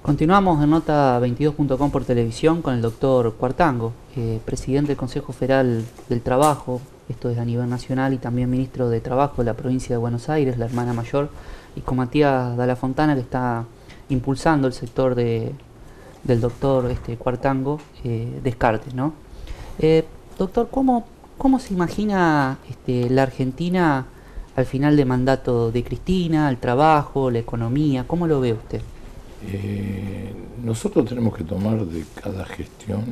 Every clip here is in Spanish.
Continuamos en Nota22.com por televisión con el doctor Cuartango, presidente del Consejo Federal del Trabajo, esto es a nivel nacional, y también ministro de Trabajo de la provincia de Buenos Aires, la hermana mayor, y con Matías Dalla Fontana, que está impulsando el sector del doctor Cuartango, Descartes, ¿no? Doctor, ¿cómo se imagina la Argentina al final de mandato de Cristina, el trabajo, la economía? ¿Cómo lo ve usted? Nosotros tenemos que tomar de cada gestión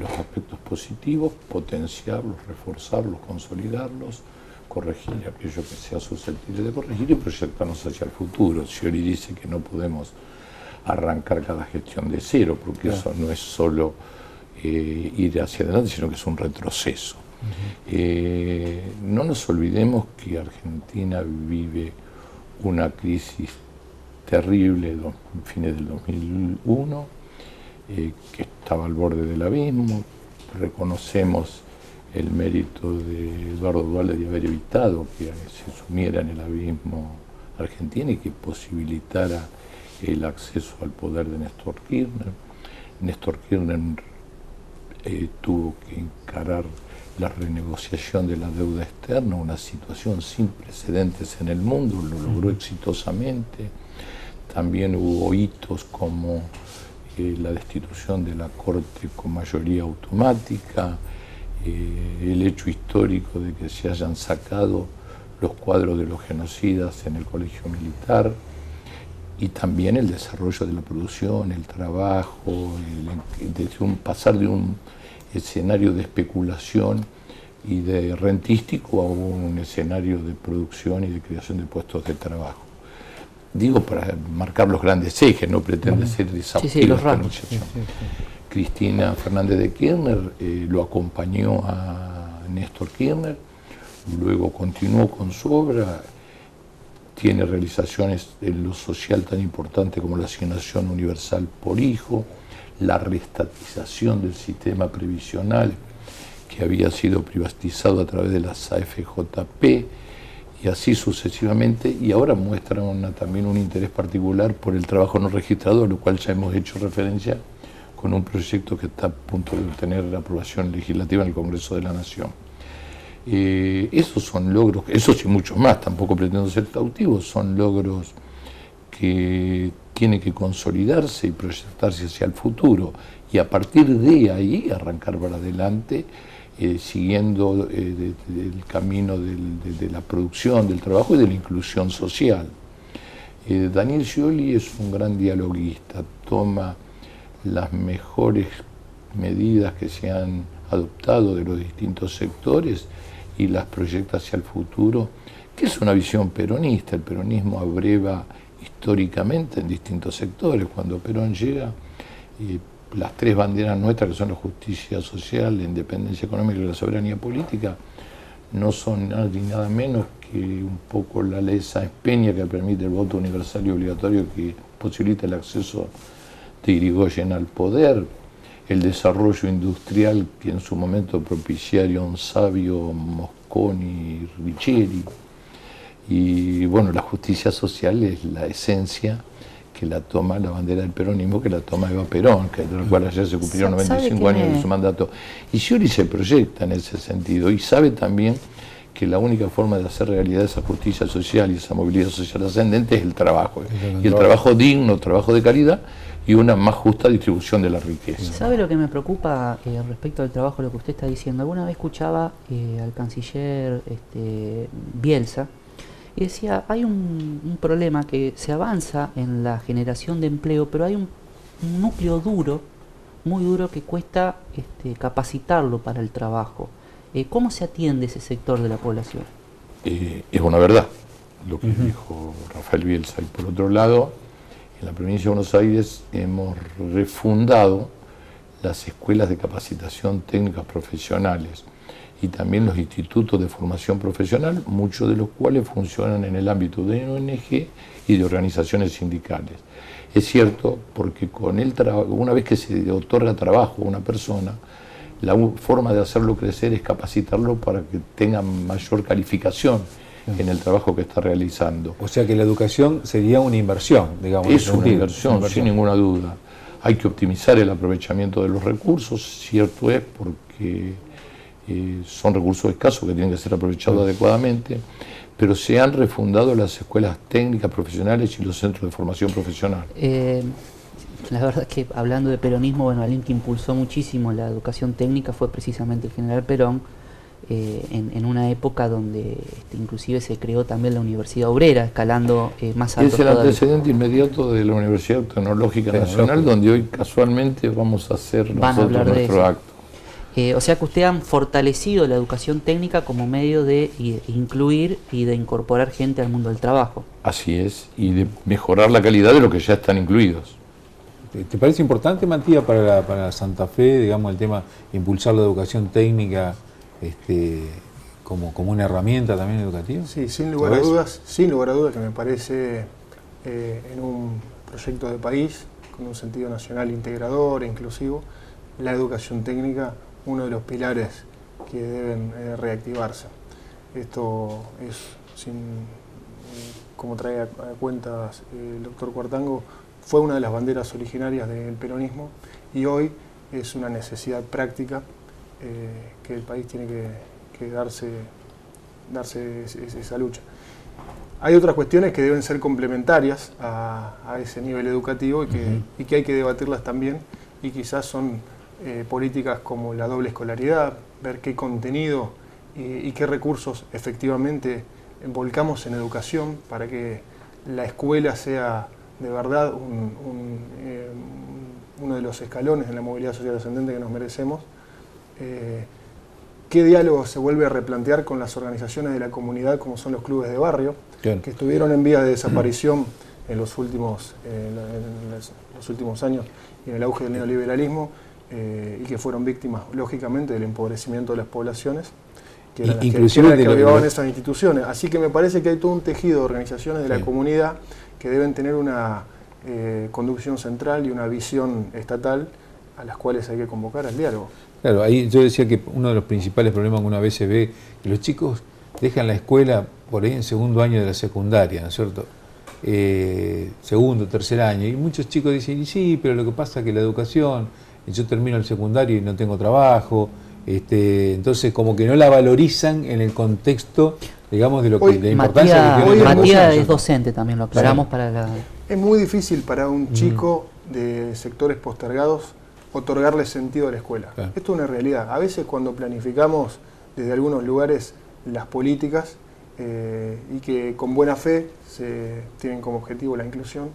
los aspectos positivos, potenciarlos, reforzarlos, consolidarlos, corregir aquello que sea susceptible de corregir y proyectarnos hacia el futuro. Scioli dice que no podemos arrancar cada gestión de cero, porque eso no es solo ir hacia adelante, sino que es un retroceso. No nos olvidemos que Argentina vive una crisis terrible, fines del 2001, que estaba al borde del abismo. Reconocemos el mérito de Eduardo Duhalde de haber evitado que se sumiera en el abismo Argentina y que posibilitara el acceso al poder de Néstor Kirchner. Néstor Kirchner tuvo que encarar la renegociación de la deuda externa, una situación sin precedentes en el mundo, lo logró exitosamente. También hubo hitos como la destitución de la Corte con mayoría automática, el hecho histórico de que se hayan sacado los cuadros de los genocidas en el colegio militar, y también el desarrollo de la producción, el trabajo, pasar de un escenario de especulación y de rentístico a un escenario de producción y de creación de puestos de trabajo. Digo para marcar los grandes ejes, no pretende ser exhaustivo esta anunciación. Cristina Fernández de Kirchner lo acompañó a Néstor Kirchner, luego continuó con su obra, tiene realizaciones en lo social tan importantes como la asignación universal por hijo, la reestatización del sistema previsional que había sido privatizado a través de las AFJP, y así sucesivamente, y ahora muestra también un interés particular por el trabajo no registrado, a lo cual ya hemos hecho referencia con un proyecto que está a punto de obtener la aprobación legislativa en el Congreso de la Nación. Esos son logros, esos y muchos más, tampoco pretendo ser exhaustivo, son logros que tienen que consolidarse y proyectarse hacia el futuro, y a partir de ahí arrancar para adelante, siguiendo el camino de la producción, del trabajo y de la inclusión social. Daniel Scioli es un gran dialoguista, toma las mejores medidas que se han adoptado de los distintos sectores y las proyecta hacia el futuro, que es una visión peronista. El peronismo abreva históricamente en distintos sectores. Cuando Perón llega, las tres banderas nuestras, que son la justicia social, la independencia económica y la soberanía política, no son nada menos que un poco la ley Sáenz Peña, que permite el voto universal y obligatorio, que posibilita el acceso de Irigoyen al poder, el desarrollo industrial que en su momento propiciaron Savio, Mosconi, Richeri, y bueno, la justicia social es la esencia que la toma la bandera del peronismo, que la toma Eva Perón, que de la cual ayer se cumplieron 95 años de su mandato. Y Scioli se proyecta en ese sentido, y sabe también que la única forma de hacer realidad esa justicia social y esa movilidad social ascendente es el trabajo, y el trabajo digno, trabajo de calidad, y una más justa distribución de la riqueza. ¿Sabe lo que me preocupa respecto al trabajo, lo que usted está diciendo? Alguna vez escuchaba al canciller Bielsa, y decía, hay un problema, que se avanza en la generación de empleo, pero hay un núcleo duro, muy duro, que cuesta capacitarlo para el trabajo. ¿Cómo se atiende ese sector de la población? Es una verdad lo que dijo Rafael Bielsa. Y por otro lado, en la provincia de Buenos Aires hemos refundado las escuelas de capacitación técnicas profesionales y también los institutos de formación profesional, muchos de los cuales funcionan en el ámbito de ONG y de organizaciones sindicales. Es cierto, porque con el una vez que se otorga trabajo a una persona, la forma de hacerlo crecer es capacitarlo para que tenga mayor calificación en el trabajo que está realizando. O sea que la educación sería una inversión, digamos. Es una inversión, sin ninguna duda. Hay que optimizar el aprovechamiento de los recursos, cierto es, porque son recursos escasos que tienen que ser aprovechados adecuadamente, pero se han refundado las escuelas técnicas profesionales y los centros de formación profesional. La verdad es que hablando de peronismo, bueno, alguien que impulsó muchísimo la educación técnica fue precisamente el general Perón, en una época donde inclusive se creó también la Universidad Obrera, escalando más alto. Es el antecedente inmediato de la Universidad Tecnológica Nacional, donde hoy casualmente vamos a hacer nosotros nuestro acto. O sea que ustedes han fortalecido la educación técnica como medio de incluir y de incorporar gente al mundo del trabajo. Así es, y de mejorar la calidad de lo que ya están incluidos. ¿Te parece importante, Matías, para Santa Fe, digamos, el tema de impulsar la educación técnica como una herramienta también educativa? Sí, sin lugar a dudas que me parece en un proyecto de país con un sentido nacional integrador e inclusivo, la educación técnica uno de los pilares que deben reactivarse. Esto es, como trae a cuentas el doctor Cuartango, fue una de las banderas originarias del peronismo y hoy es una necesidad práctica que el país tiene que darse esa lucha. Hay otras cuestiones que deben ser complementarias a ese nivel educativo y que hay que debatirlas también, y quizás son políticas como la doble escolaridad, ver qué contenido y qué recursos efectivamente volcamos en educación para que la escuela sea de verdad uno de los escalones en la movilidad social ascendente que nos merecemos. ¿Qué diálogo se vuelve a replantear con las organizaciones de la comunidad como son los clubes de barrio, que estuvieron en vías de desaparición en los últimos años y en el auge del neoliberalismo, y que fueron víctimas, lógicamente, del empobrecimiento de las poblaciones, que eran las que avivaban esas instituciones? Así que me parece que hay todo un tejido de organizaciones de la comunidad que deben tener una conducción central y una visión estatal a las cuales hay que convocar al diálogo. Claro, ahí yo decía que uno de los principales problemas que una vez se ve, que los chicos dejan la escuela por ahí en segundo año de la secundaria, ¿no es cierto? Segundo, tercer año, y muchos chicos dicen, y sí, pero lo que pasa es que la educación, yo termino el secundario y no tengo trabajo, entonces como que no la valorizan en el contexto, digamos, de lo que la importancia que tiene. Matías es docente también, lo aclaramos para la... Es muy difícil para un chico de sectores postergados otorgarle sentido a la escuela. Claro. Esto es una realidad. A veces cuando planificamos desde algunos lugares las políticas y que con buena fe se tienen como objetivo la inclusión,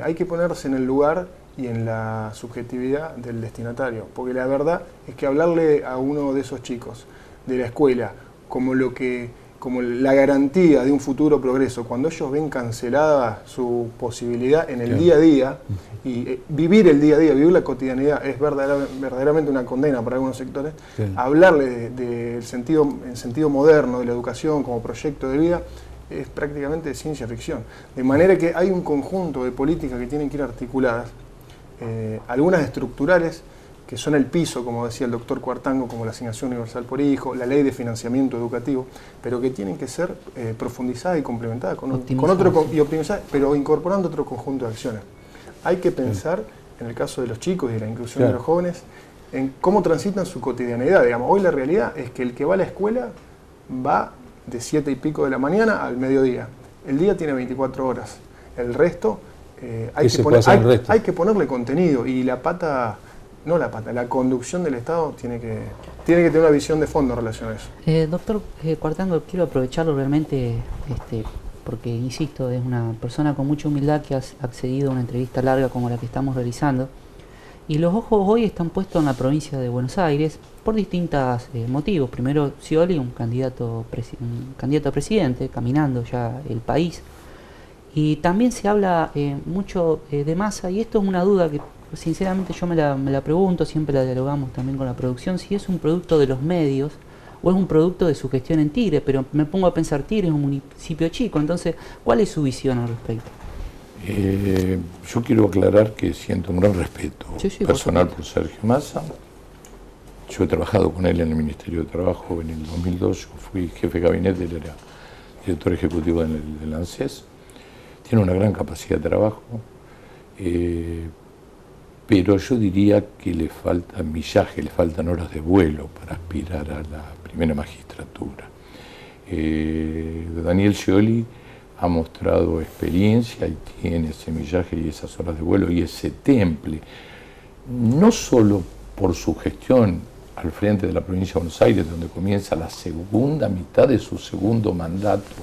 hay que ponerse en el lugar y en la subjetividad del destinatario, porque la verdad es que hablarle a uno de esos chicos de la escuela como la garantía de un futuro progreso, cuando ellos ven cancelada su posibilidad en el día a día, y vivir el día a día, vivir la cotidianidad, es verdaderamente una condena para algunos sectores. Hablarle del sentido moderno de la educación como proyecto de vida es prácticamente ciencia ficción. De manera que hay un conjunto de políticas que tienen que ir articuladas, algunas estructurales, que son el piso, como decía el doctor Cuartango, como la asignación universal por hijo, la ley de financiamiento educativo, pero que tienen que ser profundizadas y complementadas con otro, y optimizadas, pero incorporando otro conjunto de acciones. Hay que pensar, en el caso de los chicos y de la inclusión de los jóvenes, en cómo transitan su cotidianidad. Digamos, hoy la realidad es que el que va a la escuela va de 7 y pico de la mañana al mediodía. El día tiene 24 horas. El resto, hay que ponerle contenido, y la conducción del Estado tiene que tener una visión de fondo en relación a eso. Doctor Cuartango, quiero aprovecharlo realmente, porque insisto, es una persona con mucha humildad que ha accedido a una entrevista larga como la que estamos realizando, y los ojos hoy están puestos en la provincia de Buenos Aires por distintos motivos. Primero, Scioli, un candidato a presidente, caminando ya el país, y también se habla mucho de Massa, y esto es una duda que sinceramente yo me la pregunto, siempre la dialogamos también con la producción, si es un producto de los medios o es un producto de su gestión en Tigre, pero me pongo a pensar, Tigre es un municipio chico, entonces, ¿cuál es su visión al respecto? Yo quiero aclarar que siento un gran respeto personal por Sergio Massa. Yo he trabajado con él en el Ministerio de Trabajo en el 2002, yo fui jefe de gabinete, él era director ejecutivo del ANSES. Tiene una gran capacidad de trabajo, pero yo diría que le falta millaje, le faltan horas de vuelo para aspirar a la primera magistratura. Daniel Scioli ha mostrado experiencia y tiene ese millaje y esas horas de vuelo y ese temple, no solo por su gestión al frente de la provincia de Buenos Aires, donde comienza la segunda mitad de su segundo mandato,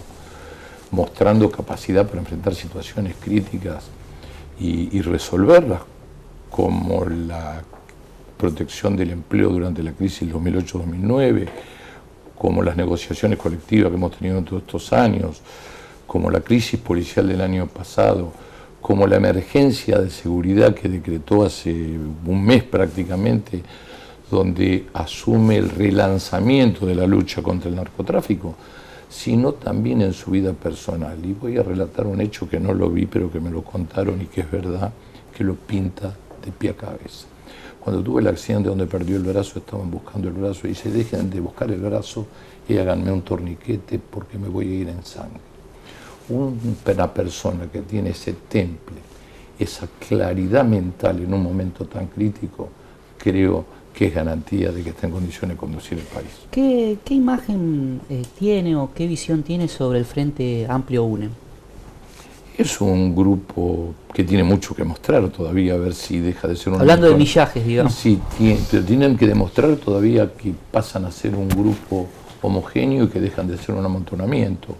mostrando capacidad para enfrentar situaciones críticas y resolverlas, como la protección del empleo durante la crisis 2008-2009, como las negociaciones colectivas que hemos tenido en todos estos años, como la crisis policial del año pasado, como la emergencia de seguridad que decretó hace un mes prácticamente, donde asume el relanzamiento de la lucha contra el narcotráfico, sino también en su vida personal. Y voy a relatar un hecho que no lo vi, pero que me lo contaron y que es verdad, que lo pinta de pie a cabeza. Cuando tuve el accidente donde perdió el brazo, estaban buscando el brazo y dice, dejen de buscar el brazo y háganme un torniquete porque me voy a ir en sangre. Una persona que tiene ese temple, esa claridad mental en un momento tan crítico, creo que es garantía de que está en condiciones de conducir el país. ¿Qué imagen tiene o qué visión tiene sobre el Frente Amplio UNE? Es un grupo que tiene mucho que mostrar todavía, a ver si deja de ser un... Hablando de millajes, digamos. Sí, pero tienen que demostrar todavía que pasan a ser un grupo homogéneo y que dejan de ser un amontonamiento.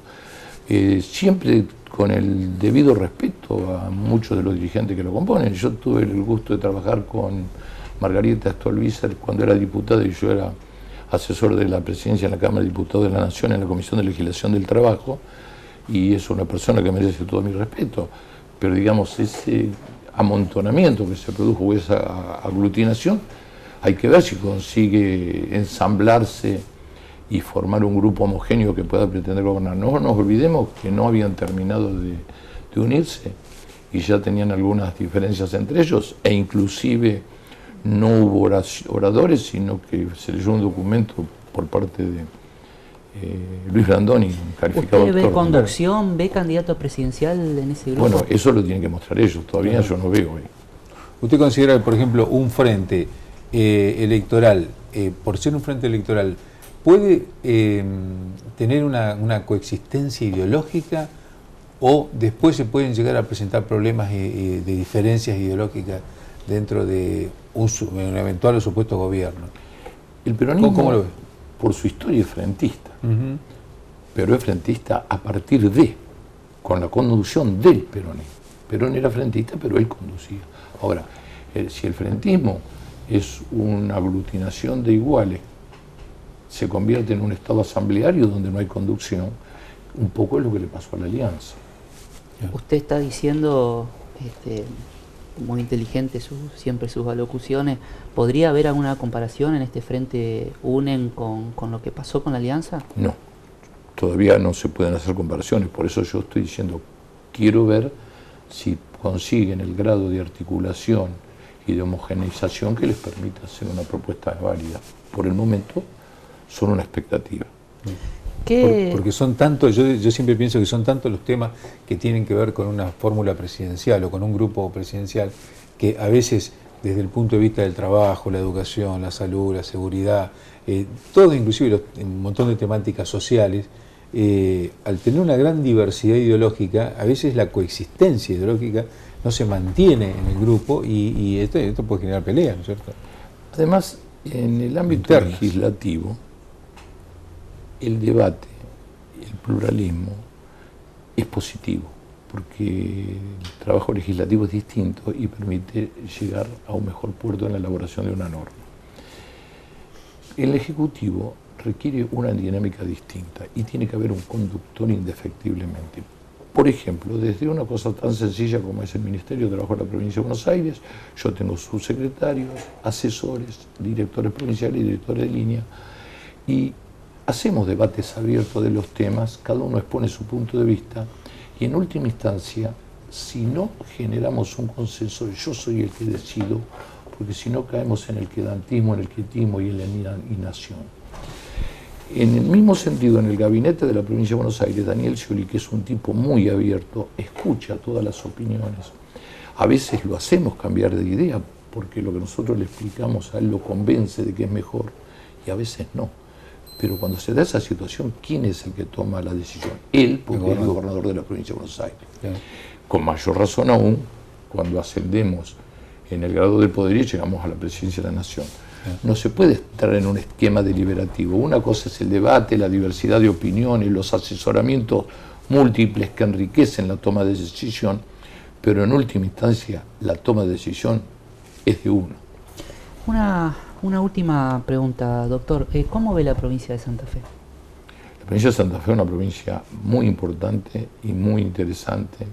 Siempre con el debido respeto a muchos de los dirigentes que lo componen. Yo tuve el gusto de trabajar con Margarita Stolbizer cuando era diputada y yo era asesor de la presidencia de la Cámara de Diputados de la Nación en la Comisión de Legislación del Trabajo, y es una persona que merece todo mi respeto, pero digamos ese amontonamiento que se produjo o esa aglutinación, hay que ver si consigue ensamblarse y formar un grupo homogéneo que pueda pretender gobernar. No nos olvidemos que no habían terminado de unirse y ya tenían algunas diferencias entre ellos, e inclusive no hubo oradores, sino que se leyó un documento por parte de Luis Brandoni, calificado ¿Usted ve doctor, conducción, ve candidato presidencial en ese grupo? Bueno, eso lo tienen que mostrar ellos, todavía yo no veo. ¿Usted considera, por ejemplo, un frente electoral, por ser un frente electoral, puede tener una coexistencia ideológica o después se pueden llegar a presentar problemas de diferencias ideológicas dentro de un eventual o supuesto gobierno? El peronismo, ¿Cómo lo ve? Por su historia es frentista, pero es frentista a partir de, con la conducción del peronismo. Perón era frentista, pero él conducía. Ahora, si el frentismo es una aglutinación de iguales, se convierte en un estado asambleario donde no hay conducción, un poco es lo que le pasó a la Alianza. Usted está diciendo, muy inteligente siempre sus alocuciones, ¿podría haber alguna comparación en este Frente UNEN con lo que pasó con la Alianza? No, todavía no se pueden hacer comparaciones, por eso yo estoy diciendo, quiero ver si consiguen el grado de articulación y de homogeneización que les permita hacer una propuesta válida. Por el momento son una expectativa. Porque son tantos, yo siempre pienso que son tantos los temas que tienen que ver con una fórmula presidencial o con un grupo presidencial, que a veces desde el punto de vista del trabajo, la educación, la salud, la seguridad, todo, inclusive un montón de temáticas sociales, al tener una gran diversidad ideológica, a veces la coexistencia ideológica no se mantiene en el grupo y esto puede generar peleas, ¿no es cierto? Además, en el ámbito legislativo, el debate, el pluralismo es positivo, porque el trabajo legislativo es distinto y permite llegar a un mejor puerto en la elaboración de una norma. El Ejecutivo requiere una dinámica distinta y tiene que haber un conductor indefectiblemente. Por ejemplo, desde una cosa tan sencilla como es el Ministerio de Trabajo de la Provincia de Buenos Aires, yo tengo subsecretarios, asesores, directores provinciales y directores de línea, y hacemos debates abiertos de los temas, cada uno expone su punto de vista, y en última instancia, si no generamos un consenso, yo soy el que decido, porque si no caemos en el quedantismo, en el quietismo y en la inacción. En el mismo sentido, en el gabinete de la provincia de Buenos Aires, Daniel Scioli, que es un tipo muy abierto, escucha todas las opiniones. A veces lo hacemos cambiar de idea, porque lo que nosotros le explicamos a él lo convence de que es mejor, y a veces no. Pero cuando se da esa situación, ¿quién es el que toma la decisión? Él, porque es el gobernador de la provincia de Buenos Aires. Claro. Con mayor razón aún, cuando ascendemos en el grado de poder y llegamos a la presidencia de la Nación. No se puede estar en un esquema deliberativo. Una cosa es el debate, la diversidad de opiniones, los asesoramientos múltiples que enriquecen la toma de decisión, pero en última instancia la toma de decisión es de uno. Una última pregunta, doctor. ¿Cómo ve la provincia de Santa Fe? La provincia de Santa Fe es una provincia muy importante y muy interesante,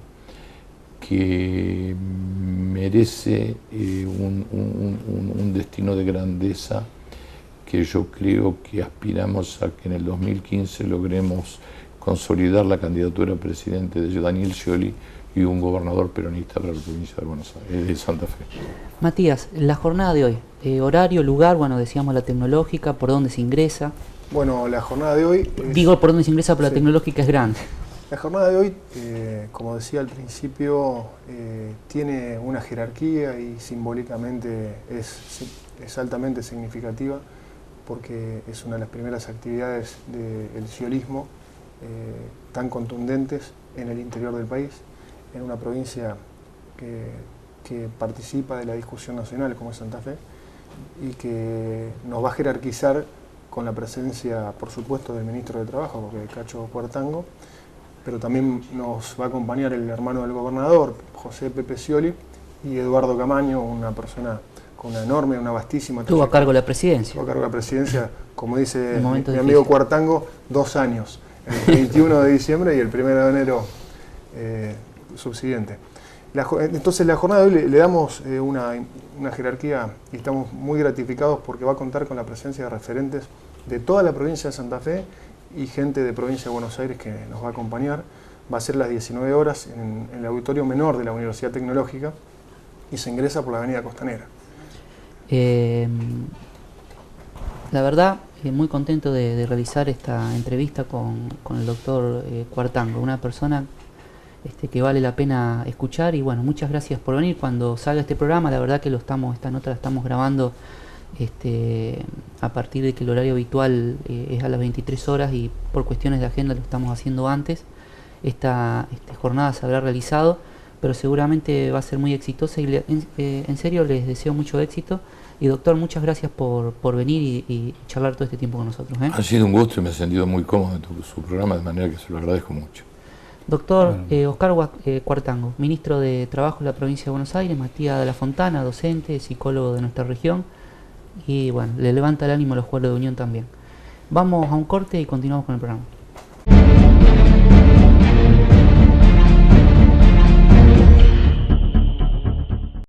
que merece un destino de grandeza, que yo creo que aspiramos a que en el 2015 logremos consolidar la candidatura a presidente de Daniel Scioli y un gobernador peronista para la provincia de Buenos Aires, de Santa Fe. Matías, la jornada de hoy, horario, lugar, bueno, decíamos la tecnológica, por dónde se ingresa. Bueno, la jornada de hoy... Digo por dónde se ingresa, pero sí, la tecnológica es grande. La jornada de hoy, como decía al principio, tiene una jerarquía y simbólicamente es altamente significativa, porque es una de las primeras actividades del sciolismo tan contundentes en el interior del país, en una provincia que participa de la discusión nacional como es Santa Fe, y que nos va a jerarquizar con la presencia, por supuesto, del ministro de Trabajo, porque Cacho Cuartango, pero también nos va a acompañar el hermano del gobernador, José Pepe Scioli, y Eduardo Camaño, una persona con una enorme, una vastísima... Tuvo a cargo la presidencia. Tuvo a cargo la presidencia, como dice mi amigo Cuartango, 2 años, el 21 de diciembre y el 1 de enero subsiguiente. Entonces la jornada de hoy le damos una jerarquía y estamos muy gratificados porque va a contar con la presencia de referentes de toda la provincia de Santa Fe y gente de provincia de Buenos Aires que nos va a acompañar. Va a ser las 19 horas en el auditorio menor de la Universidad Tecnológica y se ingresa por la avenida Costanera. La verdad, muy contento de realizar esta entrevista con el doctor Cuartango, una persona que vale la pena escuchar, y bueno, muchas gracias por venir. Cuando salga este programa, la verdad que esta nota la estamos grabando a partir de que el horario habitual es a las 23 horas y por cuestiones de agenda lo estamos haciendo antes. Esta jornada se habrá realizado, pero seguramente va a ser muy exitosa y en serio les deseo mucho éxito. Y doctor, muchas gracias por venir y charlar todo este tiempo con nosotros. Ha sido un gusto y me he sentido muy cómodo en su programa, de manera que se lo agradezco mucho. Doctor Oscar Cuartango, ministro de Trabajo de la provincia de Buenos Aires, Matías de la Fontana, docente, psicólogo de nuestra región, y bueno, le levanta el ánimo a los jugadores de Unión también. Vamos a un corte y continuamos con el programa.